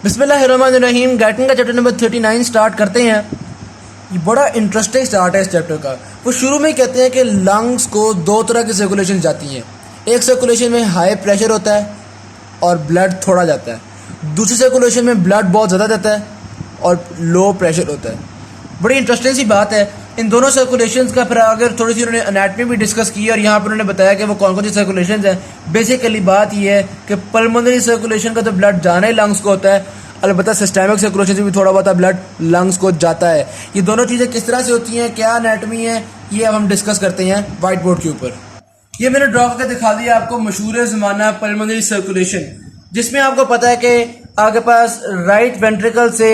बिस्मिल्लाहिर्रहमानिर्रहीम। गैटिंग का chapter number 39 start करते हैं। ये बड़ा इंटरेस्टिंग स्टार्ट है इस चैप्टर का। वो शुरू में ही कहते हैं कि लंग्स को दो तरह की सर्कुलेशन जाती हैं। एक सर्कुलेशन में हाई प्रेशर होता है और ब्लड थोड़ा जाता है। दूसरी सर्कुलेशन में ब्लड बहुत ज़्यादा जाता है और लो प्रेशर होता है। बड़ी इंटरेस्टिंग सी बात है इन दोनों सर्कुलेशंस का। फिर अगर थोड़ी सी उन्होंने एनाटमी भी डिस्कस की और यहाँ पर उन्होंने बताया कि वो कौन कौन सी सर्कुलेशंस हैं। बेसिकली बात ये है कि पल्मोनरी सर्कुलेशन का तो ब्लड जाना ही लंग्स को होता है, अलबत्ता सिस्टेमिक सर्कुलेशन से भी थोड़ा बहुत ब्लड लंग्स को जाता है। ये दोनों चीज़ें किस तरह से होती हैं, क्या एनाटमी है, ये अब हम डिस्कस करते हैं वाइट बोर्ड के ऊपर। ये मैंने ड्रॉ करके दिखा दिया आपको मशहूर ज़माना पल्मोनरी सर्कुलेशन, जिसमें आपको पता है कि आपके पास राइट वेंट्रिकल से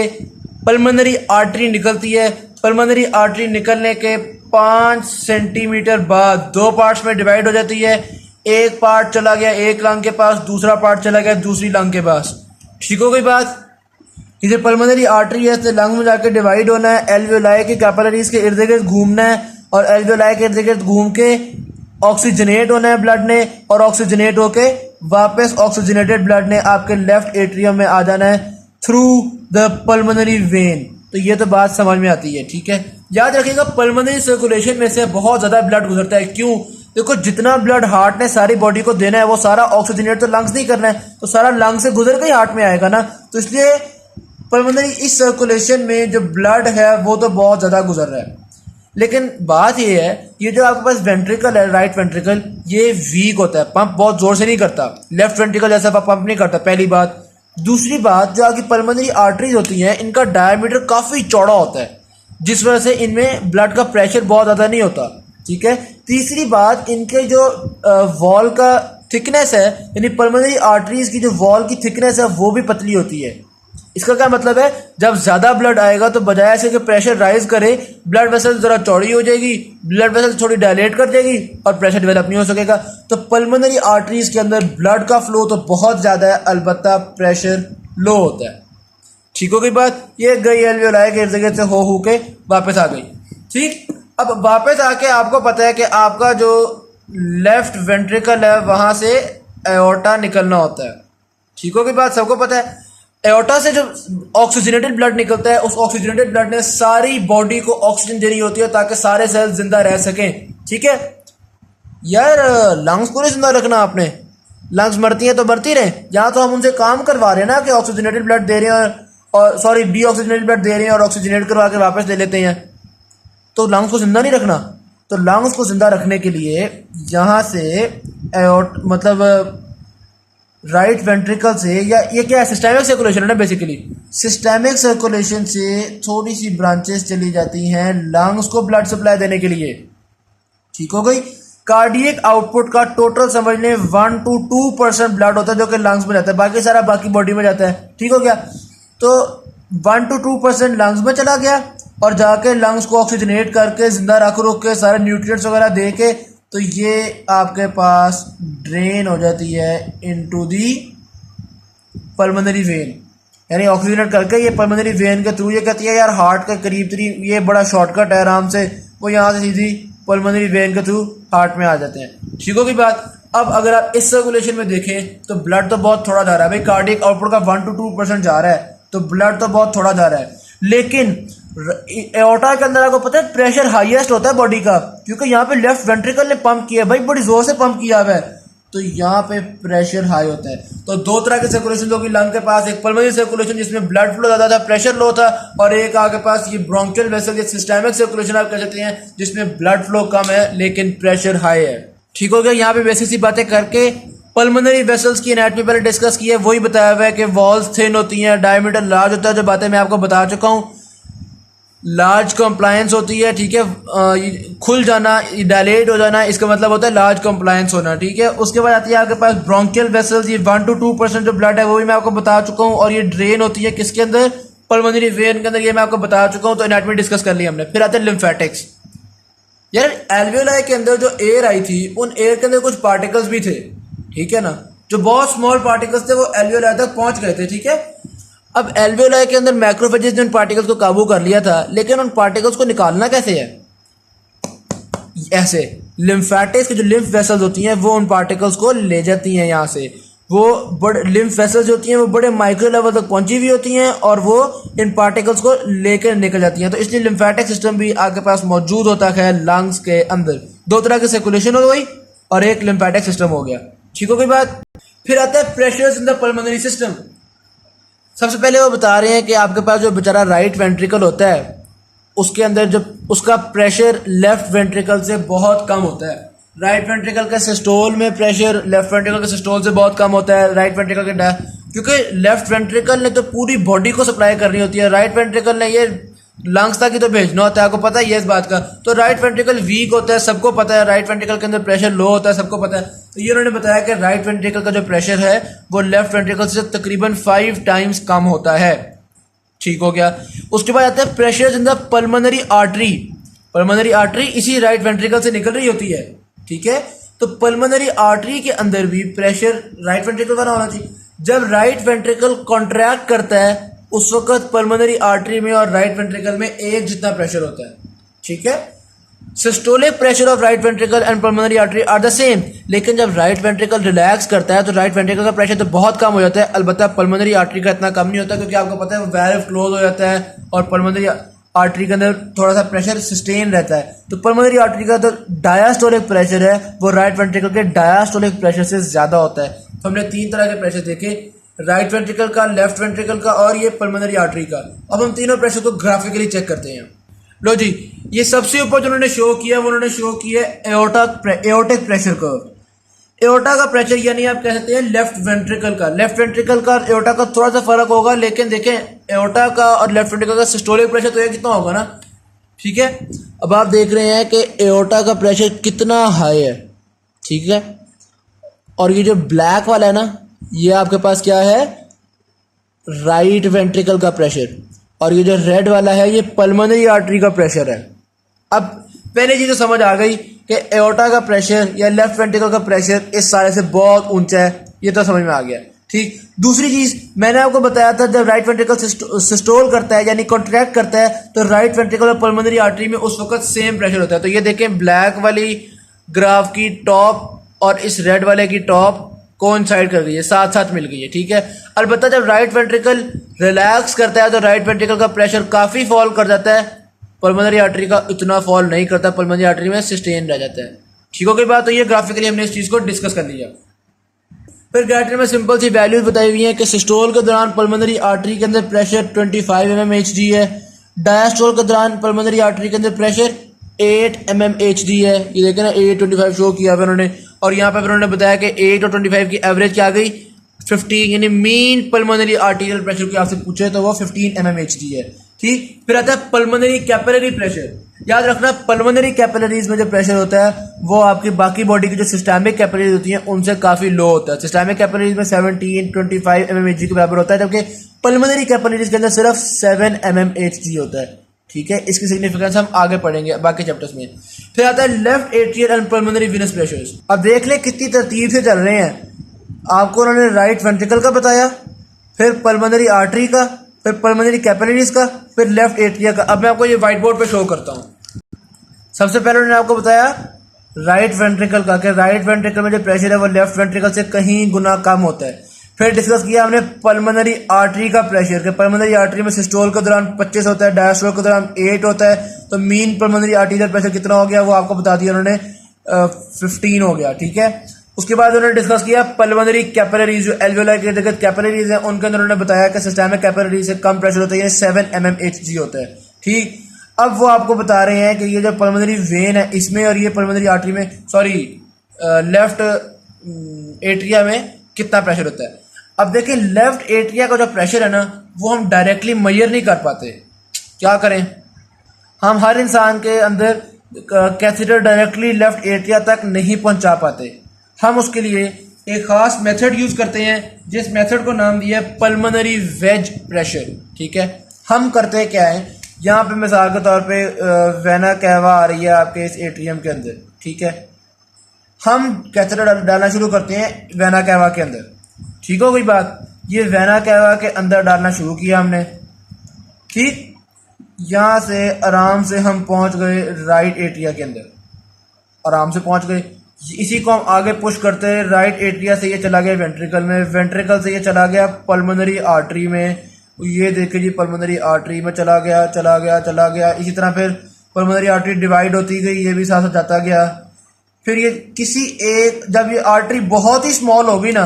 पल्मोनरी आर्टरी निकलती है। पल्मोनरी आर्टरी निकलने के 5 सेंटीमीटर बाद दो पार्ट्स में डिवाइड हो जाती है। एक पार्ट चला गया एक लंग के पास, दूसरा पार्ट चला गया दूसरी लंग के पास। ठीक हो गई बात। इसे पल्मोनरी आर्टरी है, इससे लंग में जाकर डिवाइड होना है, एल्वियोलाई की कैपिलरीज के इर्द गिर्द घूमना है और एल्वियोलाई के इर्द गिर्द घूम के ऑक्सीजनेट होना है ब्लड ने, और ऑक्सीजनेट होके वापस ऑक्सीजनेटेड ब्लड ने आपके लेफ्ट एट्रियम में आ जाना है थ्रू द पल्मोनरी वेन। तो ये तो बात समझ में आती है, ठीक है। याद रखिएगा पल्मोनरी सर्कुलेशन में से बहुत ज़्यादा ब्लड गुजरता है। क्यों? देखो, जितना ब्लड हार्ट ने सारी बॉडी को देना है वो सारा ऑक्सीजनेट तो लंग्स नहीं करना है, तो सारा लंग से गुजर के ही हार्ट में आएगा ना। तो इसलिए पल्मोनरी इस सर्कुलेशन में जो ब्लड है वो तो बहुत ज़्यादा गुजर रहा है। लेकिन बात ये है, ये जो आपके पास वेंट्रिकल है, राइट वेंट्रिकल, ये वीक होता है, पंप बहुत जोर से नहीं करता। लेफ्ट वेंट्रिकल जैसा पंप नहीं करता, पहली बात। दूसरी बात, जो आपकी पल्मोनरी आर्टरीज होती हैं इनका डायमीटर काफ़ी चौड़ा होता है, जिस वजह से इनमें ब्लड का प्रेशर बहुत ज़्यादा नहीं होता, ठीक है। तीसरी बात, इनके जो वॉल का थिकनेस है, यानी पल्मोनरी आर्टरीज की जो वॉल की थिकनेस है वो भी पतली होती है। इसका क्या मतलब है, जब ज़्यादा ब्लड आएगा तो बजाय से कि प्रेशर राइज करे, ब्लड वेसल ज़रा चौड़ी हो जाएगी, ब्लड वेसल थोड़ी डायलेट कर देगी और प्रेशर डेवलप नहीं हो सकेगा। तो पल्मोनरी आर्टरीज के अंदर ब्लड का फ्लो तो बहुत ज़्यादा है, अलबत्ता प्रेशर लो होता है। ठीक हो गई बात। ये गई एल्वियोलाई के इर्द गिर्द से हो के वापस आ गई, ठीक। अब वापस आके आपको पता है कि आपका जो लेफ्ट वेंट्रिकल है वहाँ से एओर्टा निकलना होता है। ठीक हो गई बात, सबको पता है। एओर्टा से जो ऑक्सीजनेटेड ब्लड निकलता है, उस ऑक्सीजनेटेड ब्लड ने सारी बॉडी को ऑक्सीजन देनी होती है ताकि सारे सेल्स जिंदा रह सकें, ठीक है। यार लंग्स को नहीं जिंदा रखना आपने, लंग्स मरती हैं तो मरती रहे। यहाँ तो हम उनसे काम करवा रहे हैं ना कि ऑक्सीजनेटेड ब्लड दे रहे हैं और सॉरी डी ऑक्सीजनेटेड ब्लड दे रहे हैं और ऑक्सीजनेट करवा के वापस दे लेते हैं, तो लंग्स को जिंदा नहीं रखना। तो लंग्स को जिंदा रखने के लिए यहाँ से मतलब राइट वेंट्रिकल से, या ये क्या है, सिस्टेमिक सर्कुलेशन है ना बेसिकली। सिस्टेमिक सर्कुलेशन से थोड़ी सी ब्रांचेस चली जाती हैं लंग्स को ब्लड सप्लाई देने के लिए। ठीक हो गई। कार्डियक आउटपुट का टोटल समझ लें 1 to 2% ब्लड होता है जो कि लंग्स में जाता है, बाकी सारा बाकी बॉडी में जाता है। ठीक हो गया। तो 1 to 2% लंग्स में चला गया और जाके लंग्स को ऑक्सीजनेट करके जिंदा रख के सारे न्यूट्रिएंट्स वगैरह दे के, तो ये आपके पास ड्रेन हो जाती है इनटू दी पल्मोनरी वेन, यानी ऑक्सीजनेट करके ये पल्मोनरी वेन के थ्रू, ये कहती है यार हार्ट के करीब तरीब ये बड़ा शॉर्टकट है, आराम से वो यहाँ से सीधी पल्मोनरी वेन के थ्रू हार्ट में आ जाते हैं। ठीक होगी बात। अब अगर आप इस सर्कुलेशन में देखें तो ब्लड तो बहुत थोड़ा जा रहा है भाई, कार्डियक आउटपुट का 1 to 2% जा रहा है, तो ब्लड तो बहुत थोड़ा जा रहा है। लेकिन एओर्टा के अंदर आपको पता है प्रेशर हाईएस्ट होता है बॉडी का, क्योंकि यहाँ पे लेफ्ट वेंट्रिकल ने पंप किया भाई, बड़ी जोर से पंप किया हुआ है, तो यहाँ पे प्रेशर हाई होता है। तो दो तरह के सर्कुलेशन होगी लंग के पास, एक पल्मोनरी सर्कुलेशन जिसमें ब्लड फ्लो ज़्यादा था, प्रेशर लो था, और एक आपके पास ये ब्रोंकियल वेसल या सिस्टेमिक सर्कुलेशन आप कह सकते हैं जिसमें ब्लड फ्लो कम है लेकिन प्रेशर हाई है। ठीक हो गया। यहाँ पे बेसिक सी बातें करके पल्मोनरी वेसल्स की एनाटमी पहले डिस्कस की है, वही बताया हुआ है कि वॉल्स थिन होती हैं, डायमीटर लार्ज होता है, जो बातें मैं आपको बता चुका हूँ। लार्ज कंप्लायंस होती है, ठीक है, खुल जाना, डायलेट हो जाना, इसका मतलब होता है लार्ज कंप्लायंस होना, ठीक है। उसके बाद आती है आपके पास ब्रोंकियल वेसल्स, ये 1 to 2% जो ब्लड है वो भी मैं आपको बता चुका हूँ, और ये ड्रेन होती है किसके अंदर, पल्मोनरी वेन के अंदर, ये मैं आपको बता चुका हूँ। तो एनाटमी डिस्कस कर ली हमने। फिर आते हैं लिम्फेटिक्स। यार एल्वियोलाई के अंदर जो एयर आई थी, उन एयर के अंदर कुछ पार्टिकल्स भी थे, ठीक है ना, जो बहुत स्मॉल पार्टिकल्स थे वो एल्वियोलाई तक पहुंच गए थे, ठीक है। अब एल्वियोलाई के अंदर मैक्रोफेजेस ने उन पार्टिकल्स को काबू कर लिया था, लेकिन उन पार्टिकल्स को निकालना कैसे है, ऐसे लिम्फेटिक्स की जो लिम्फ वेसल्स होती हैं वो उन पार्टिकल्स को ले जाती हैं यहाँ से, वो बड़े लिम्फ वेसल्स होती हैं वो बड़े माइक्रो लेवल तक पहुंची हुई होती हैं और वो इन पार्टिकल्स को लेकर निकल जाती हैं। तो इसलिए लिम्फेटिक सिस्टम भी आपके पास मौजूद होता है लंग्स के अंदर। दो तरह की सर्कुलेशन हो गई और एक लिम्फेटिक सिस्टम हो गया। ठीक हो गई बात। फिर आता है pressures in the pulmonary system. सबसे पहले वो बता रहे हैं कि आपके पास जो बेचारा राइट वेंट्रिकल होता है उसके अंदर जब उसका प्रेशर लेफ्ट वेंट्रिकल से बहुत कम होता है। राइट वेंट्रिकल के सिस्टोल में प्रेशर लेफ्ट वेंट्रिकल के सिस्टोल से बहुत कम होता है। राइट वेंट्रिकल के क्योंकि लेफ्ट वेंट्रिकल ने तो पूरी बॉडी को सप्लाई करनी होती है, राइट वेंट्रिकल ने ये लंग्स तक ही तो भेजना होता है। आपको पता ही है इस बात का। तो राइट वेंट्रिकल वीक होता है, सबको पता है। राइट वेंट्रिकल के अंदर प्रेशर लो होता है, सबको पता है। तो ये उन्होंने बताया कि राइट वेंट्रिकल का जो प्रेशर है वो लेफ्ट वेंट्रिकल से तकरीबन 5 टाइम्स कम होता है। ठीक हो गया। उसके बाद आता है pressure in the pulmonary artery. Pulmonary artery इसी राइट वेंट्रिकल से निकल रही होती है। ठीक है। तो पल्मोनरी आर्टरी के अंदर भी प्रेशर राइट वेंट्रिकल वाला होना चाहिए। जब राइट वेंट्रिकल कॉन्ट्रैक्ट करता है उस वक्त पल्मोनरी आर्टरी में और राइट वेंट्रिकल में एक जितना प्रेशर होता है। ठीक है। Systolic pressure of right ventricle and pulmonary artery are the same. लेकिन जब राइट वेंट्रिकल रिलैक्स करता है तो राइट वेंट्रिकल का प्रेशर तो बहुत कम हो जाता है। अलबत्ता पल्मोनरी आर्टरी का इतना कम नहीं होता क्योंकि आपको पता है वो वाल्व क्लोज हो जाता है और पल्मोनरी आर्टरी के अंदर थोड़ा सा प्रेशर सस्टेन रहता है। तो पल्मोनरी आर्टरी का तो डायास्टोलिक प्रेशर है वो राइट वेंट्रिकल के डायास्टोलिक प्रेशर से ज्यादा होता है। तो हमने 3 तरह के प्रेशर देखे, राइट वेंट्रिकल का, लेफ्ट वेंट्रिकल का और ये पल्मोनरी आर्टरी का। अब हम तीनों प्रेशर को ग्राफिकली चेक करते हैं। लो जी, ये सबसे ऊपर जो उन्होंने शो किया वो उन्होंने शो किया एओर्टिक प्रेशर कर्व। एओर्टा का प्रेशर यानी आप कह सकते हैं लेफ्ट वेंट्रिकल का। लेफ्ट वेंट्रिकल का और एओर्टा का थोड़ा सा फर्क होगा, लेकिन देखें एओर्टा का और लेफ्ट वेंट्रिकल का सिस्टोलिक प्रेशर तो ये कितना होगा ना। ठीक है। अब आप देख रहे हैं कि एओर्टा का प्रेशर कितना हाई है। ठीक है। और ये जो ब्लैक वाला है ना ये आपके पास क्या है, राइट वेंट्रिकल का प्रेशर। और ये जो रेड वाला है ये पल्मोनरी आर्टरी का प्रेशर है। अब पहले चीज तो समझ आ गई कि एओर्टा का प्रेशर या लेफ्ट वेंट्रिकल का प्रेशर इस सारे से बहुत ऊंचा है, ये तो समझ में आ गया। ठीक। दूसरी चीज मैंने आपको बताया था जब राइट वेंट्रिकल सिस्टोल करता है यानी कॉन्ट्रैक्ट करता है तो राइट वेंट्रिकल और पल्मोनरी आर्टरी में उस वक्त सेम प्रेशर होता है। तो ये देखें ब्लैक वाली ग्राफ की टॉप और इस रेड वाले की टॉप कोइंसाइड कर गई है, साथ साथ मिल गई है। ठीक है। अलबत्ता जब राइट वेंट्रिकल रिलैक्स करता है तो राइट वेंट्रिकल का प्रेशर काफी फॉल कर जाता है, पल्मोनरी आर्टरी का इतना फॉल नहीं करता, पल्मोनरी आर्टरी में सस्टेन रह जाता है। ठीक हो गई बात। तो ये ग्राफिकली हमने इस चीज को डिस्कस कर लिया। फिर ग्राइटर में सिंपल सी वैल्यूज बताई हुई है कि सिस्टोल के दौरान पल्मोनरी आर्टरी के अंदर प्रेशर 25 mmHg है, डायस्टोल के दौरान पल्मोनरी आर्टरी के अंदर प्रेशर 8 mmHg है। ये देखें ना 825 शो किया फिर उन्होंने। और यहाँ पे फिर उन्होंने बताया कि 8 और 25 की एवरेज क्या आ गई 15, यानी मीन पल्मोनरी आर्टीरियल प्रेशर की आपसे पूछे तो वो 15 mmHg है। ठीक। फिर आता है पल्मोनरी कैपिलरी प्रेशर। याद रखना पल्मोनरी कैपिलरीज में जो प्रेशर होता है वो आपकी बाकी बॉडी की जो सिस्टमिक कैपिलरीज होती हैं उनसे काफी लो होता है। सिस्टमिक कैपिलरीज में 17, 25 mmHg के बराबर होता है, जबकि पल्मोनरी कैपिलरीज के अंदर सिर्फ 7 mmHg होता है। ठीक है। इसकी सिग्निफिकेंस हम आगे पढ़ेंगे बाकी चैप्टर्स में। फिर आता है left atrial and pulmonary venous pressures. अब देख ले कितनी तरतीब से चल रहे हैं। आपको उन्होंने राइट वेंट्रिकल का बताया, फिर पल्मोनरी आर्टरी का, फिर पल्मोनरी कैपिलरीज का, फिर लेफ्ट एट्रिया का। अब मैं आपको ये व्हाइट बोर्ड पे शो करता हूँ। सबसे पहले उन्होंने आपको बताया राइट वेंट्रिकल का कि राइट वेंट्रिकल में जो प्रेशर है वो लेफ्ट वेंट्रिकल से कहीं गुना कम होता है। फिर डिस्कस किया हमने पल्मोनरी आर्टरी का प्रेशर कि पल्मोनरी आर्टरी में सिस्टोल के दौरान 25 होता है, डायस्टोल के दौरान 8 होता है। तो मीन पल्मोनरी आर्टीरियल प्रेशर कितना हो गया वो आपको बता दिया उन्होंने, 15 हो गया। ठीक है। उसके बाद उन्होंने डिस्कस किया पल्मोनरी कैपिलरीज, जो एल्वेओलाई के इर्द गिर्द कैपिलरीज हैं उनके अंदर उन्होंने बताया कि सिस्टमिक कैपिलरी से कम प्रेशर होता है, 7 mmHg होता है। ठीक। अब वो आपको बता रहे हैं कि ये जो पल्मोनरी वेन है इसमें और ये पल्मोनरी आर्टरी में, सॉरी लेफ्ट एट्रिया में कितना प्रेशर होता है। अब देखिए लेफ्ट एट्रिया का जो प्रेशर है ना वो हम डायरेक्टली मेजर नहीं कर पाते। क्या करें, हम हर इंसान के अंदर कैथेटर डायरेक्टली लेफ्ट एट्रिया तक नहीं पहुंचा पाते। हम उसके लिए एक खास मेथड यूज करते हैं जिस मेथड को नाम दिया है पल्मोनरी वेज प्रेशर। ठीक है। हम करते क्या है, यहाँ पे मिसाल के तौर पे वेना कैवा आ रही है आपके इस एट्रियम के अंदर। ठीक है। हम कैथेटर डालना शुरू करते हैं वेना कैवा के अंदर। ठीक हो गई बात। ये वेना कैवा के अंदर डालना शुरू किया हमने। ठीक। यहां से आराम से हम पहुंच गए राइट एट्रिया के अंदर, आराम से पहुंच गए। इसी को हम आगे पुश करते हैं, राइट एट्रिया से ये चला गया वेंट्रिकल में, वेंट्रिकल से ये चला गया पल्मोनरी आर्टरी में, ये देखिए जी पल्मोनरी आर्टरी में चला गया चला गया चला गया। इसी तरह फिर पल्मोनरी आर्टरी डिवाइड होती गई, ये भी साथ साथ जाता गया। फिर ये किसी एक, जब ये आर्टरी बहुत ही स्मॉल होगी ना,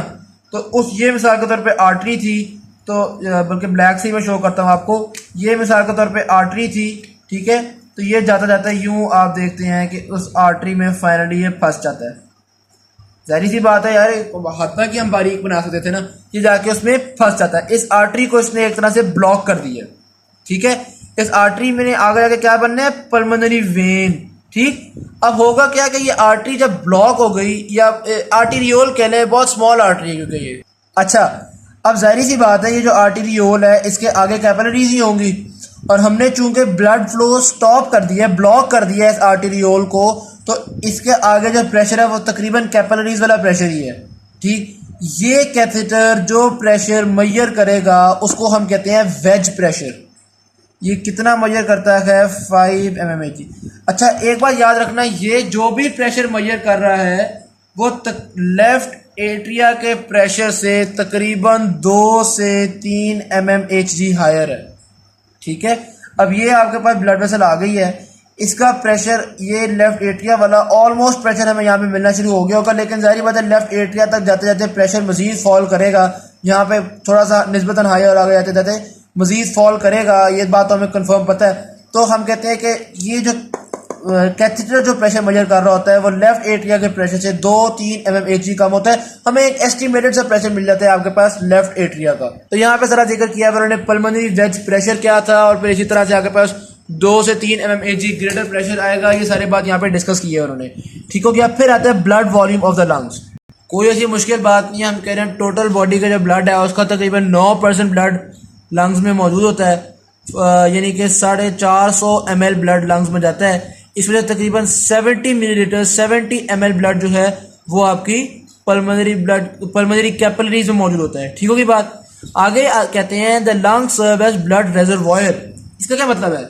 तो उस, ये मिसाल के तौर पे आर्टरी थी, तो बल्कि ब्लैक से ही मैं शो करता हूँ आपको, ये मिसाल के तौर पे आर्टरी थी, ठीक है। तो ये जाता जाता यूं आप देखते हैं कि उस आर्टरी में फाइनली ये फंस जाता है। जाहिर सी बात है यार, हाथ की हम बारीक बना सकते थे ना, ये जाके उसमें फंस जाता है। इस आर्टरी को इसने एक तरह से ब्लॉक कर दिया, ठीक है। इस आर्टरी में आगे जाके क्या बनना है, पल्मोनरी वेन, ठीक। अब होगा क्या कि ये आर्टरी जब ब्लॉक हो गई, या आर्टीरियोल कह लें, बहुत स्मॉल आर्टरी है क्योंकि ये, अच्छा। अब जाहिर सी बात है, ये जो आर्टीरियोल है इसके आगे कैपिलरीज ही होंगी, और हमने चूंकि ब्लड फ्लो स्टॉप कर दिया, ब्लॉक कर दिया इस आर्टीरियोल को, तो इसके आगे जो प्रेशर है वो तकरीबन कैपिलरीज वाला प्रेशर ही है, ठीक। ये कैथेटर जो प्रेशर मेजर करेगा उसको हम कहते हैं वेज प्रेशर। ये कितना मेजर करता है, 5 mmHg। अच्छा, एक बात याद रखना, ये जो भी प्रेशर मेजर कर रहा है वो लेफ्ट एट्रिया के प्रेशर से तकरीबन 2 से 3 mmHg हायर है, ठीक है। अब ये आपके पास ब्लड वेसल आ गई है, इसका प्रेशर, ये लेफ्ट एट्रिया वाला ऑलमोस्ट प्रेशर हमें यहाँ पे मिलना शुरू हो गया होगा, लेकिन जाहिर बात है लेफ्ट एट्रिया तक जाते जाते प्रेशर मजीद फॉल करेगा, यहाँ पे थोड़ा सा निस्बतन हायर आगे जाते जाते मजीद फॉल करेगा, ये बात तो हमें कंफर्म पता है। तो हम कहते हैं कि ये जो कैथेटर जो प्रेशर मेजर कर रहा होता है वो लेफ्ट एट्रिया के प्रेशर से 2-3 mmHg कम होता है, हमें एक एस्टिमेटेड सा प्रेशर मिल जाता है आपके पास लेफ्ट एट्रिया का। तो यहाँ पे सारा जिक्र किया उन्होंने पल्मोनरी वेज प्रेशर क्या था, और फिर इसी तरह से आपके पास 2 से 3 mmHg ग्रेटर प्रेशर आएगा, ये सारी बात यहाँ पे डिस्कस की है उन्होंने, ठीक हो गया। फिर आता है blood volume of the lungs. कोई ऐसी मुश्किल बात नहीं है, हम कह रहे हैं टोटल बॉडी का जो ब्लड है उसका तकरीबन 9% ब्लड लंग्स में मौजूद होता है, यानी कि 450 ml ब्लड लंग्स में जाता है। इस वजह से तकरीबन 70 मिलीलीटर 70 ml ब्लड जो है वो आपकी पल्मोनरी कैपिलरीज में मौजूद होता है, ठीक होगी बात। आगे कहते हैं the lungs serve as blood reservoir. इसका क्या मतलब है,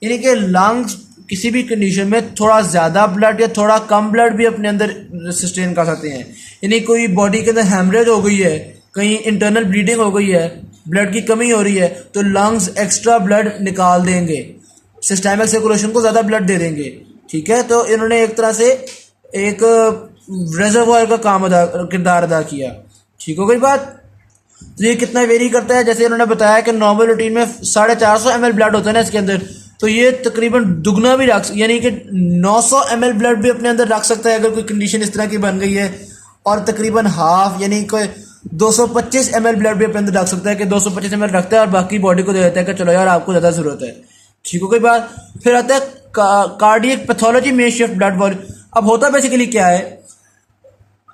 यानी कि लंग्स किसी भी कंडीशन में थोड़ा ज़्यादा ब्लड या थोड़ा कम ब्लड भी अपने अंदर सस्टेन कर सकते हैं। यानी कोई बॉडी के अंदर हेमरेज हो गई है, कहीं इंटरनल ब्लीडिंग हो गई है, ब्लड की कमी हो रही है, तो लंग्स एक्स्ट्रा ब्लड निकाल देंगे, सिस्टमिक सर्कुलेशन को ज़्यादा ब्लड दे देंगे, ठीक है। तो इन्होंने एक तरह से एक रेजर्वॉयर का किरदार अदा किया, ठीक हो गई बात। तो ये कितना वेरी करता है, जैसे इन्होंने बताया कि नॉर्मल रूटीन में 450 ml ब्लड होता है ना इसके अंदर, तो ये तकरीबन दुगना भी रख, यानी कि 900 ml ब्लड भी अपने अंदर रख सकता है अगर कोई कंडीशन इस तरह की बन गई है, और तकरीबन हाफ यानी कोई 225 ml ब्लड भी अपने अंदर रख सकता है कि 225 ml रखता है और बाकी बॉडी को दे देता है कि चलो यार आपको ज़्यादा ज़रूरत है, ठीक हो गई बात। फिर आता है कार्डियक पैथोलॉजी में शिफ्ट ब्लड वॉल्यूम। अब होता बेसिकली क्या है,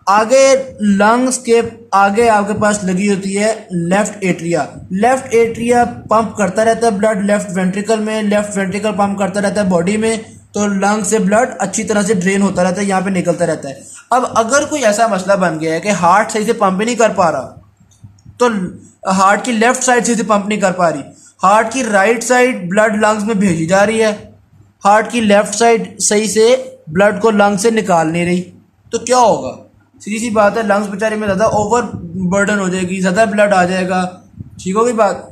आगे लंग्स के आगे आपके पास लगी होती है left atria, left atria pump करता रहता है ब्लड लेफ्ट वेंट्रिकल में, लेफ्ट वेंट्रिकल पंप करता रहता है बॉडी में, तो लंग से ब्लड अच्छी तरह से ड्रेन होता रहता है, यहाँ पे निकलता रहता है। अब अगर कोई ऐसा मसला बन गया है कि हार्ट सही से पंप ही नहीं कर पा रहा, तो हार्ट की लेफ्ट साइड सही से पंप नहीं कर पा रही, हार्ट की राइट साइड ब्लड लंग्स में भेजी जा रही है, हार्ट की लेफ्ट साइड सही से ब्लड को लंग से निकाल नहीं रही, तो क्या होगा, सीधी सी बात है लंग्स बेचारे में ज़्यादा ओवर बर्डन हो जाएगी, ज़्यादा ब्लड आ जाएगा, ठीक होगी बात।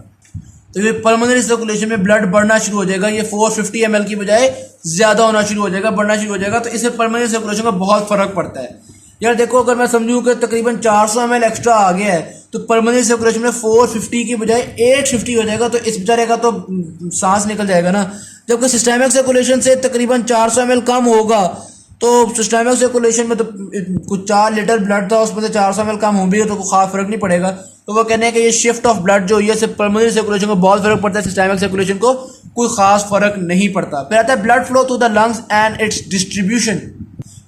तो ये पल्मोनरी सर्कुलेशन में ब्लड बढ़ना शुरू हो जाएगा, ये 450 ml की बजाय ज़्यादा होना शुरू हो जाएगा, बढ़ना शुरू हो जाएगा, तो इससे पल्मोनरी सर्कुलेशन का बहुत फ़र्क पड़ता है। यार देखो, अगर मैं समझूँ कि तकरीबन 400 ml एक्स्ट्रा आ गया है, तो पल्मोनरी सर्कुलेशन में 450 की बजाय 850 हो जाएगा, तो इस बेचारे का तो सांस निकल जाएगा ना। जबकि सिस्टमिक सर्कुलेशन से तकरीबन 400 ml कम होगा, तो सिस्टमिक सर्कुलेशन में तो कुछ 4 लीटर ब्लड था, उसमें से 400 ml कम हो भी हो तो कोई खास फर्क नहीं पड़ेगा। तो वो कहने हैं कि ये शिफ्ट ऑफ ब्लड जो है सिर्फ पल्मोनरी सर्कुलेशन को बहुत फर्क पड़ता है, सिस्टमिक सर्कुलेशन को कोई खास फर्क नहीं पड़ता। फिर आता है blood flow through the lungs and it's distribution.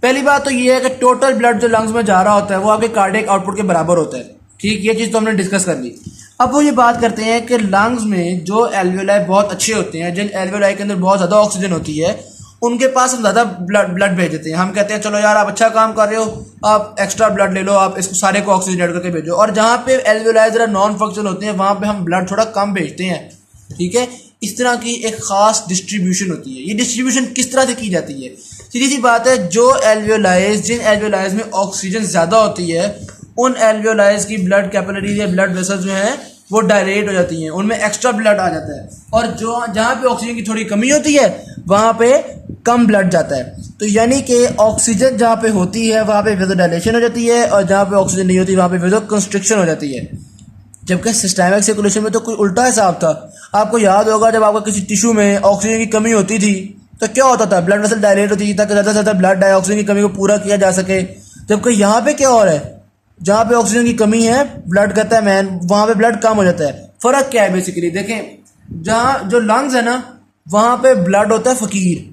पहली बात तो ये है कि टोटल ब्लड जो लंग्स में जा रहा होता है वो आपके कार्डियक आउटपुट के बराबर होता है, ठीक, ये चीज़ तो हमने डिस्कस कर ली। अब वो ये बात करते हैं कि लंग्स में जो एल्वेलाई बहुत अच्छे होते हैं, जिन एल्वेलाई के अंदर बहुत ज़्यादा ऑक्सीजन होती है, उनके पास हम ज़्यादा ब्लड भेज देते हैं। हम कहते हैं चलो यार आप अच्छा काम कर रहे हो, आप एक्स्ट्रा ब्लड ले लो, आप इसको सारे को ऑक्सीजनेट करके भेजो। और जहाँ पे एल्वेलाई ज़रा नॉन फंक्शन होते हैं वहाँ पे हम ब्लड थोड़ा कम भेजते हैं, ठीक है, इस तरह की एक ख़ास डिस्ट्रीब्यूशन होती है। ये डिस्ट्रीब्यूशन किस तरह से की जाती है? सीधी सी बात है, जो एल्वियोलाइज जिन एल्वियोलाइज में ऑक्सीजन ज़्यादा होती है उन एल्वियोलाइज की ब्लड कैपिलरीज या ब्लड वेसल्स जो हैं वो डायलेट हो जाती हैं, उनमें एक्स्ट्रा ब्लड आ जाता है। और जो जहाँ पे ऑक्सीजन की थोड़ी कमी होती है वहाँ पे कम ब्लड जाता है। तो यानी कि ऑक्सीजन जहाँ पे होती है वहाँ पे वेजो डायलेशन हो जाती है, और जहाँ पे ऑक्सीजन नहीं होती वहाँ पे वेजो कंस्ट्रिक्शन हो जाती है। जबकि सिस्टेमिक सर्कुलेशन में तो कोई उल्टा हिसाब था। आपको याद होगा जब आपका किसी टिश्यू में ऑक्सीजन की कमी होती थी तो क्या होता था, ब्लड वेसल डायलेट होती थी ताकि ज़्यादा से ज़्यादा ब्लड ऑक्सीजन की कमी को पूरा किया जा सके। जबकि यहाँ पे क्या हो रहा है, जहाँ पे ऑक्सीजन की कमी है ब्लड कहता है मैन, वहाँ पे ब्लड कम हो जाता है। फ़र्क क्या है बेसिकली देखें, जहाँ जो लंग्स है ना वहाँ पे ब्लड होता है फ़कीर,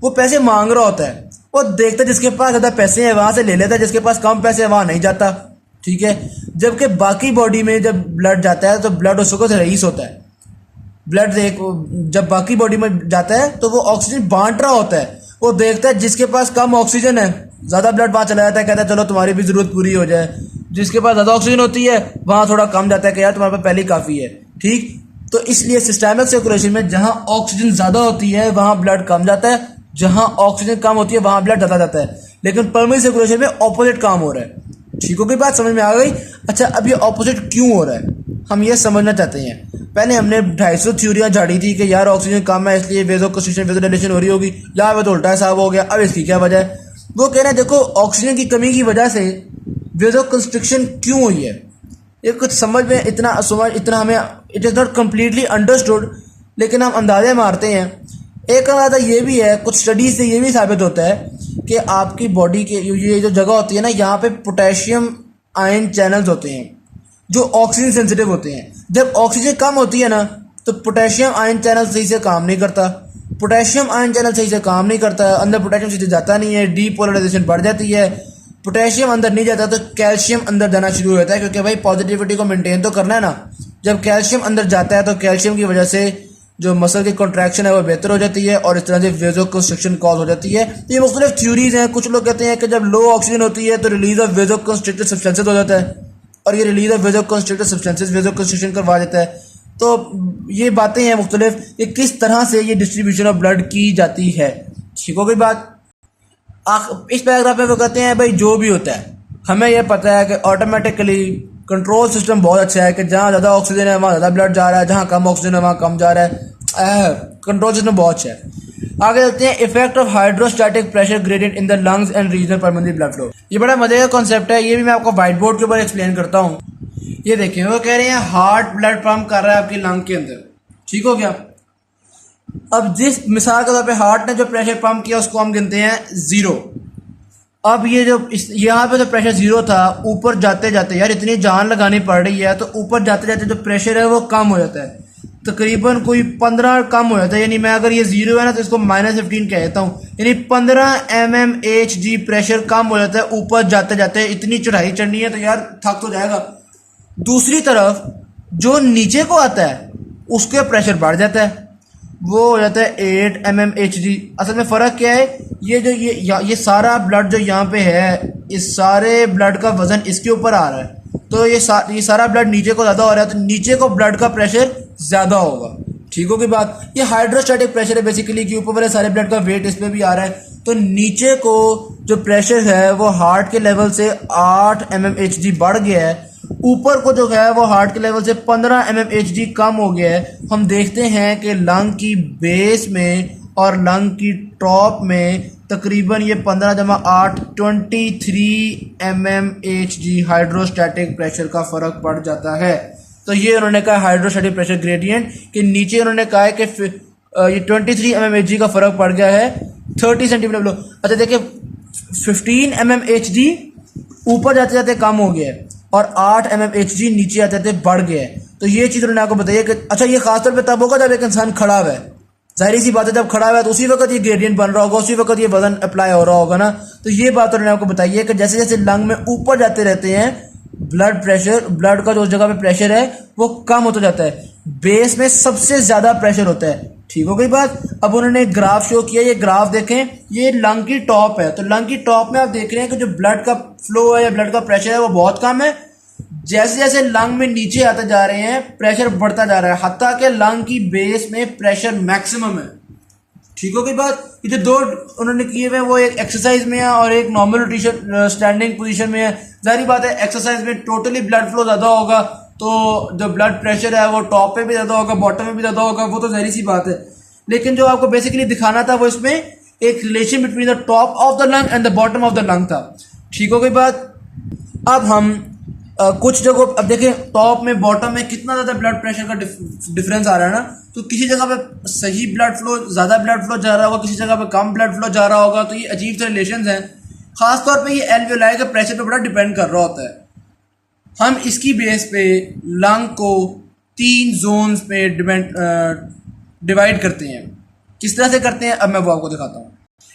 वो पैसे मांग रहा होता है, वो देखता है जिसके पास ज़्यादा पैसे हैं वहाँ से ले लेता है, जिसके पास कम पैसे हैं वहाँ नहीं जाता। ठीक है, जबकि बाकी बॉडी में जब ब्लड जाता है तो ब्लड उसको रईस होता है। ब्लड देख जब बाकी बॉडी में जाता है तो वो ऑक्सीजन बांट रहा होता है, वो देखता है जिसके पास कम ऑक्सीजन है ज़्यादा ब्लड वहाँ चला जाता है, कहता है चलो तुम्हारी भी ज़रूरत पूरी हो जाए। जिसके पास ज़्यादा ऑक्सीजन होती है वहाँ थोड़ा कम जाता है कि यार तुम्हारे पास पहले ही काफ़ी है। ठीक, तो इसलिए सिस्टेमिक सर्कुलेशन में जहाँ ऑक्सीजन ज़्यादा होती है वहाँ ब्लड कम जाता है, जहाँ ऑक्सीजन कम होती है वहाँ ब्लड ज़्यादा जाता है। लेकिन पल्मोनरी सर्कुलेशन में ऑपोजिट काम हो रहा है। ठीक हो गई बात, समझ में आ गई? अच्छा, अब ये ऑपोजिट क्यों हो रहा है हम ये समझना चाहते हैं। पहले हमने 250 थ्योरियाँ झाड़ी थी कि यार ऑक्सीजन कम है इसलिए वेजो कंस्ट्रिक्शन वेजो डायलेशन हो रही होगी, यहाँ पे तो उल्टा हिसाब हो गया। अब इसकी क्या वजह है? वो कह रहे हैं देखो ऑक्सीजन की कमी की वजह से वेजो कंस्ट्रिक्शन क्यों हुई है, ये कुछ समझ इतना हमें it is not completely understood, लेकिन हम अंदाजे मारते हैं। एक अंदाजा ये भी है, कुछ स्टडीज से ये भी साबित होता है कि आपकी बॉडी के ये जो जगह होती है ना यहाँ पे पोटेशियम आयन चैनल्स होते हैं जो ऑक्सीजन सेंसिटिव होते हैं। जब ऑक्सीजन कम होती है ना तो पोटेशियम आयन चैनल सही से काम नहीं करता, पोटेशियम आयन चैनल सही से काम नहीं करता, अंदर पोटेशियम सीधे जाता नहीं है, डीपोलराइजेशन बढ़ जाती है। पोटेशियम अंदर नहीं जाता तो कैल्शियम अंदर जाना शुरू हो जाता है, क्योंकि भाई पॉजिटिविटी को मेंटेन तो करना है ना। जब कैल्शियम अंदर जाता है तो कैल्शियम की वजह से जो मसल की कॉन्ट्रैक्शन है वो बेहतर हो जाती है और इस तरह से वेजो कंस्ट्रिक्शन कॉज हो जाती है। ये मुख्तलिफ थ्योरीज हैं। कुछ लोग कहते हैं कि जब लो ऑक्सीजन होती है तो release of vasoconstricted substances हो जाता है, और ये release of vasoconstricted substances vasoconstriction करवा देता है। तो ये बातें हैं मुख्तलिफ कि किस तरह से ये डिस्ट्रीब्यूशन ऑफ ब्लड की जाती है। ठीक हो गई बात? इस पैराग्राफ में वो कहते हैं भाई जो भी होता है हमें यह पता है कि ऑटोमेटिकली कंट्रोल सिस्टम बहुत अच्छा है कि जहाँ ज़्यादा ऑक्सीजन है वहाँ ज़्यादा ब्लड जा रहा है, जहाँ कम ऑक्सीजन है वहाँ कम जा रहा है। कंट्रोल सिस्टम बहुत अच्छा है। आगे चलते हैं, effect of hydrostatic pressure gradient in the lungs and regional pulmonary blood flow. ये बड़ा मजे का कॉन्सेप्ट है, ये भी मैं आपको व्हाइट बोर्ड के ऊपर एक्सप्लेन करता हूँ। ये देखें, वो कह रहे हैं हार्ट ब्लड पंप कर रहा है आपकी लंग के अंदर। ठीक हो गया? अब जिस मिसाल के तौर पे हार्ट ने जो प्रेशर पंप किया उसको हम गिनते हैं 0। अब ये जो यहाँ पे जो प्रेशर 0 था, ऊपर जाते जाते यार इतनी जान लगानी पड़ रही है तो ऊपर जाते जाते जो प्रेशर है वो कम हो जाता है, तकरीबन कोई 15 कम हो जाता है। यानी मैं अगर ये 0 है ना तो इसको -15 कहता हूँ, यानी 15 mmHg प्रेशर कम हो जाता है ऊपर जाते जाते। इतनी चढ़ाई चढ़नी है तो यार थक तो जाएगा। दूसरी तरफ जो नीचे को आता है उसके प्रेशर बढ़ जाता है, वो हो जाता है 8 mmHg। असल में फ़र्क क्या है, ये जो ये सारा ब्लड जो यहाँ पे है, इस सारे ब्लड का वज़न इसके ऊपर आ रहा है, तो ये सारा ब्लड नीचे को ज़्यादा हो रहा है, तो नीचे को ब्लड का प्रेशर ज़्यादा होगा। ठीक होगी बात? ये हाइड्रोस्टैटिक प्रेशर है बेसिकली कि ऊपर वाले सारे ब्लड का वेट इस पर भी आ रहा है, तो नीचे को जो प्रेशर है वो हार्ट के लेवल से 8 mmHg बढ़ गया है, ऊपर को जो है वो हार्ट के लेवल से 15 mmHg कम हो गया है। हम देखते हैं कि लंग की बेस में और लंग की टॉप में तकरीबन ये 15 जमा 8 23 mmHg हाइड्रोस्टैटिक प्रेशर का फ़र्क पड़ जाता है। तो ये उन्होंने कहा हाइड्रोस्टैटिक प्रेशर ग्रेडियंट कि नीचे उन्होंने कहा है कि ये 23 mmHg का फ़र्क पड़ गया है 30 सेंटीमीटर। अच्छा देखिए, 15 mmHg ऊपर जाते जाते कम हो गया है और 8 mmHg नीचे आते आते बढ़ गया है। तो ये चीज़ उन्होंने आपको बताइए कि अच्छा ये खासतौर पे तब होगा जब एक इंसान खड़ा हुआ है। जाहिर सी बात है जब खड़ा हुआ है तो उसी वक्त ये ग्रेडियंट बन रहा होगा, उसी वक्त ये वजन अप्लाई हो रहा होगा ना। तो ये बात उन्होंने आपको बताइए कि जैसे जैसे लंग में ऊपर जाते रहते हैं ब्लड प्रेशर, ब्लड का जो उस जगह पे प्रेशर है वो कम होता जाता है, बेस में सबसे ज़्यादा प्रेशर होता है। ठीक हो गई बात? अब उन्होंने एक ग्राफ शो किया, ये ग्राफ देखें, ये लंग की टॉप है, तो लंग की टॉप में आप देख रहे हैं कि जो ब्लड का फ्लो है या ब्लड का प्रेशर है वो बहुत कम है। जैसे जैसे लंग में नीचे आते जा रहे हैं प्रेशर बढ़ता जा रहा है, हत्ता कि लंग की बेस में प्रेशर मैक्सिमम है। ठीक हो गई बात। ये जो दो उन्होंने किए हुए हैं वो एक एक्सरसाइज में है और एक नॉर्मल रोटेशन स्टैंडिंग पोजीशन में है। जाहिर बात है एक्सरसाइज में टोटली ब्लड फ्लो ज़्यादा होगा, तो जो ब्लड प्रेशर है वो टॉप पे भी ज़्यादा होगा, बॉटम में भी ज़्यादा होगा, वो तो जाहिर सी बात है। लेकिन जो आपको बेसिकली दिखाना था वो इसमें एक relation between the top of the lung and the bottom of the lung था। ठीक हो गई बात। अब हम कुछ जगहों, अब देखें टॉप में बॉटम में कितना ज़्यादा ब्लड प्रेशर का डिफरेंस आ रहा है ना। तो किसी जगह पे सही ब्लड फ्लो, ज़्यादा ब्लड फ्लो जा रहा होगा, किसी जगह पे कम ब्लड फ्लो जा रहा होगा। तो ये अजीब से रिलेशन हैं। खासतौर पे ये एल्वियोलाई के प्रेशर पे बड़ा डिपेंड कर रहा होता है। हम इसकी बेस पे लंग को 3 जोन्स पे डिवाइड करते हैं। किस तरह से करते हैं अब मैं वो आपको दिखाता हूँ।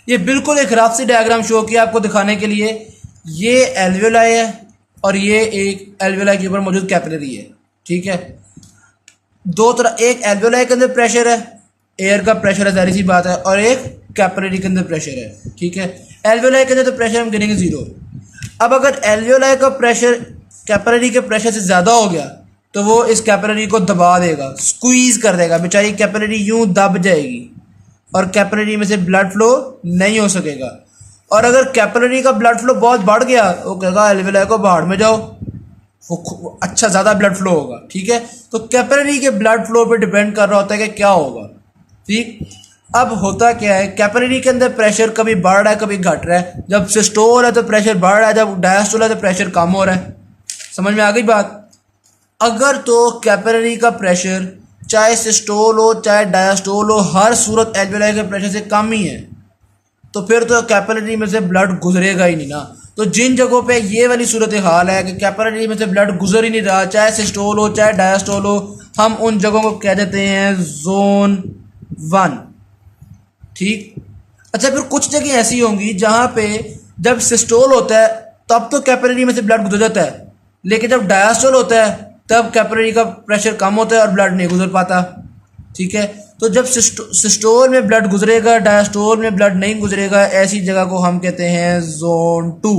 ये बिल्कुल एक रफ सी डायग्राम शो किया आपको दिखाने के लिए। ये एल्वियोलाई है और ये एक एल्वियोलाई के ऊपर मौजूद कैपिलरी है। ठीक है, दो तरह, एक एल्वियोलाई के अंदर प्रेशर है, एयर का प्रेशर है, जाहिर सी बात है, और एक कैपिलरी के अंदर प्रेशर है। ठीक है, एल्वियोलाई के अंदर तो प्रेशर हम गिनेंगे 0। अब अगर एल्वियोलाई का प्रेशर कैपिलरी के प्रेशर से ज़्यादा हो गया तो वो इस कैपिलरी को दबा देगा, स्क्वीज कर देगा, बेचारी कैपिलरी यूं दब जाएगी और कैपिलरी में से ब्लड फ्लो नहीं हो सकेगा। और अगर कैपिलरी का ब्लड फ्लो बहुत बढ़ गया वो कहेगा एल्वियोलाई को बाहर में जाओ, वो अच्छा ज़्यादा ब्लड फ्लो होगा। ठीक है, तो कैपिलरी के ब्लड फ्लो पे डिपेंड कर रहा होता है कि क्या होगा। ठीक, अब होता क्या है, कैपिलरी के अंदर प्रेशर कभी बढ़ रहा है कभी घट रहा है। जब सिस्टोल है तो प्रेशर बढ़ रहा है, जब डायस्टोल है तो प्रेशर कम हो रहा है। समझ में आ गई बात। अगर तो कैपिलरी का प्रेशर चाहे सिस्टोल हो चाहे डायस्टोल हो, हर सूरत एल्वियोलाई के प्रेशर से कम ही है, तो फिर तो कैपिलरी में से ब्लड गुजरेगा ही नहीं ना। तो जिन जगहों पे ये वाली सूरत हाल है कि कैपिलरी में से ब्लड गुजर ही नहीं रहा, चाहे सिस्टोल हो चाहे डायस्टोल हो, हम उन जगहों को कह देते हैं जोन 1। ठीक, अच्छा फिर कुछ जगह ऐसी होंगी जहाँ पे जब सिस्टोल होता है तब तो कैपिलरी में से ब्लड गुजर जाता है, लेकिन जब डायस्टोल होता है तब कैपिलरी का प्रेशर कम होता है और ब्लड नहीं गुजर पाता। ठीक है, तो जब सिस्टोल में ब्लड गुजरेगा, डायस्टोल में ब्लड नहीं गुजरेगा, ऐसी जगह को हम कहते हैं जोन 2।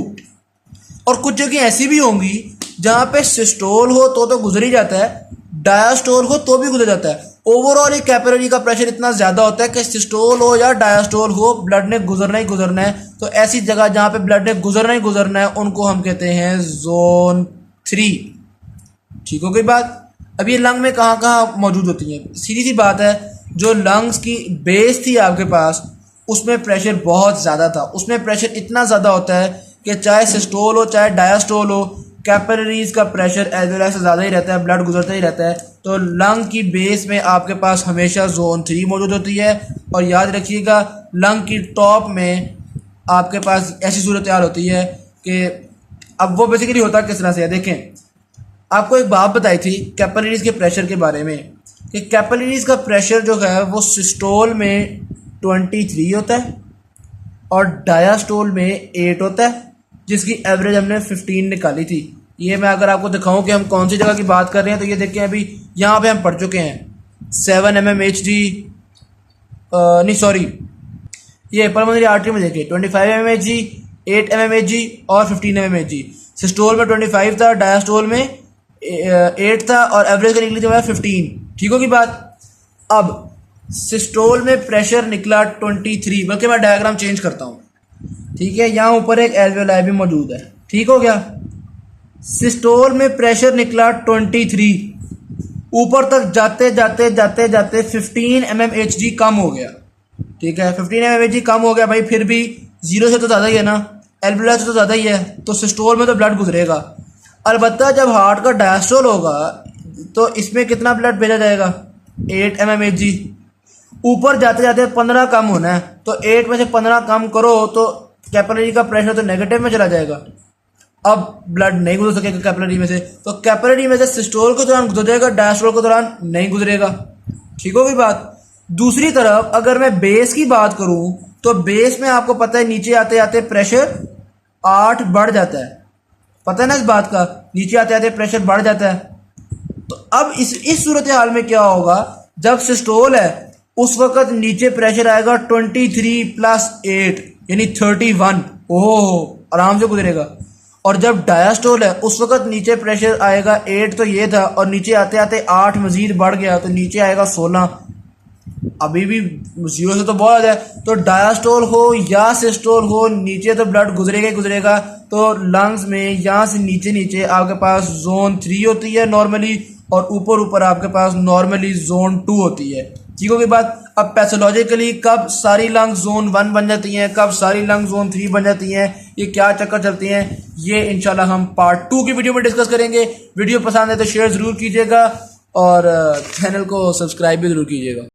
और कुछ जगह ऐसी भी होंगी जहाँ पे सिस्टोल हो तो गुजर ही जाता है, डायस्टोल हो तो भी गुजर जाता है। ओवरऑल कैपिलरी का प्रेशर इतना ज़्यादा होता है कि सिस्टोल हो या डायस्टोल हो ब्लड ने गुजरना ही गुजरना है। तो ऐसी जगह जहाँ पे ब्लड ने गुजरना ही गुजरना है उनको हम कहते हैं जोन 3। ठीक हो गई बात। अब ये लंग में कहाँ कहाँ मौजूद होती हैं, सीधी सी बात है, जो लंग्स की बेस थी आपके पास उसमें प्रेशर बहुत ज़्यादा था। उसमें प्रेशर इतना ज़्यादा होता है कि चाहे सिस्टोल हो चाहे डायस्टोल हो, कैपिलरीज का प्रेशर एल्वियोलाई से ज़्यादा ही रहता है, ब्लड गुजरता ही रहता है। तो लंग की बेस में आपके पास हमेशा जोन 3 मौजूद होती है। और याद रखिएगा लंग की टॉप में आपके पास ऐसी सूरत हाल होती है कि अब वो बेसिकली होता किस तरह से है। देखें, आपको एक बात बताई थी कैपिलरीज के प्रेशर के बारे में कि कैपिलरीज का प्रेशर जो है वो सिस्टोल में 23 होता है और डायस्टोल में 8 होता है, जिसकी एवरेज हमने 15 निकाली थी। ये मैं अगर आपको दिखाऊं कि हम कौन सी जगह की बात कर रहे हैं तो ये देखिए अभी यहाँ पे हम पढ़ चुके हैं 7 mmHg, नहीं सॉरी, ये पल्मोनरी आर्टरी में देखिए 25 mmHg, 8 mmHg और 15 mmHg। सिस्टोल में 25 था, डायस्टोल में 8 था और एवरेज का निकली जो है 15। ठीक होगी बात। अब सिस्टोल में प्रेशर निकला 23, बल्कि मैं डायग्राम चेंज करता हूँ। ठीक है, यहाँ ऊपर एक एल्वियोलाई भी मौजूद है। ठीक हो गया, सिस्टोल में प्रेशर निकला 23, ऊपर तक जाते जाते जाते जाते 15 mmHg कम हो गया। ठीक है, 15 mmHg कम हो गया भाई, फिर भी 0 से तो ज़्यादा ही है ना, एल्वियोलाई से तो ज़्यादा ही है, तो सिस्टोल में तो ब्लड गुजरेगा। अलबत्ता जब हार्ट का डायस्टोल होगा तो इसमें कितना ब्लड भेजा जाएगा, 8 mmHg। ऊपर जाते जाते 15 कम होना है, तो 8 में से 15 कम करो तो कैपिलरी का प्रेशर तो नेगेटिव में चला जाएगा। अब ब्लड नहीं गुजर सकेगा कैपिलरी में से, तो कैपिलरी में से सिस्टोल के दौरान गुजर जाएगा, डायस्टोल के दौरान नहीं गुजरेगा। ठीक होगी बात। दूसरी तरफ अगर मैं बेस की बात करूं तो बेस में आपको पता है नीचे आते आते प्रेशर 8 बढ़ जाता है, पता है ना इस बात का, नीचे आते आते प्रेशर बढ़ जाता है। तो अब इस सूरत हाल में क्या होगा, जब सिस्टोल है उस वक्त नीचे प्रेशर आएगा 23 + 8 यानी 31। ओह, आराम से गुजरेगा। और जब डायास्टोल है उस वक्त नीचे प्रेशर आएगा 8, तो ये था, और नीचे आते आते 8 मजीद बढ़ गया तो नीचे आएगा 16। अभी भी 0 से तो बहुत ज़्यादा है। तो डायास्टोल हो या सिस्टोल हो, नीचे तो ब्लड गुजरेगा ही गुजरेगा। तो लंग्स में यहाँ से नीचे नीचे आपके पास जोन 3 होती है नॉर्मली, और ऊपर ऊपर आपके पास नॉर्मली जोन 2 होती है। ठीक होगी बात। अब पैथोलॉजिकली कब सारी लंग्स जोन 1 बन जाती हैं, कब सारी लंग्स जोन 3 बन जाती हैं, ये क्या चक्कर चलते हैं, ये इंशाल्लाह हम पार्ट 2 की वीडियो में डिस्कस करेंगे। वीडियो पसंद है तो शेयर ज़रूर कीजिएगा और चैनल को सब्सक्राइब भी ज़रूर कीजिएगा।